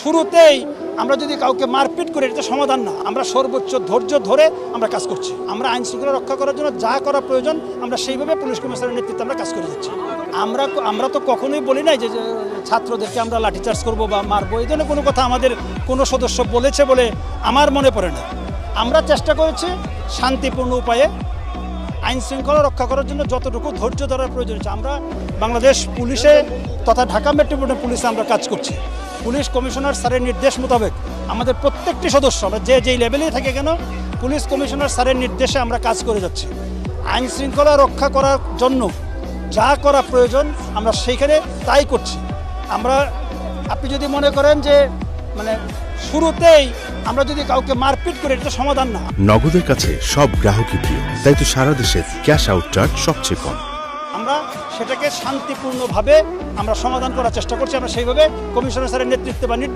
শুরুতেই আমরা যদি কাউকে মারপিট করি এটা সমাধান না। আমরা সর্বোচ্চ ধৈর্য ধরে আমরা কাজ করছি। আমরা আইন শৃঙ্খলা রক্ষা করার জন্য যা করা প্রয়োজন আমরা সেইভাবে পুলিশ কমিশনারের নেতৃত্বে আমরা কাজ করে যাচ্ছি। আমরা তো কখনোই বলি নাই যে ছাত্রদেরকে আমরা লাঠিচার্জ করবো বা মারবো, এই ধরনের কোনো কথা আমাদের কোনো সদস্য বলেছে বলে আমার মনে পড়ে না। আমরা চেষ্টা করেছি শান্তিপূর্ণ উপায়ে আইন শৃঙ্খলা রক্ষা করার জন্য যতটুকু ধৈর্য ধরার প্রয়োজন হচ্ছে। আমরা বাংলাদেশ পুলিশে তথা ঢাকা মেট্রোপলিটন পুলিশে আমরা কাজ করছি। পুলিশ কমিশনার স্যারের নির্দেশ মোতাবেক আমাদের প্রত্যেকটি সদস্য আমরা যেই লেভেলেই থাকে কেন পুলিশ কমিশনার স্যারের নির্দেশে আমরা কাজ করে যাচ্ছি। আইন শৃঙ্খলা রক্ষা করার জন্য যা করা প্রয়োজন আমরা সেইখানে তাই করছি। আপনি যদি মনে করেন যে শুরুতেই আমরা যদি কাউকে মারপিট করি এটা সমাধান না। নগদের কাছে সব গ্রাহকই প্রিয়, তাই তো সারা দেশে ক্যাশ আউট চার্জ সবচেয়ে কম। আমরা সেটাকে শান্তিপূর্ণভাবে আমরা সমাধান করার চেষ্টা করছি। আমরা সেইভাবে কমিশনার স্যারের নেতৃত্বে বা নির্দেশ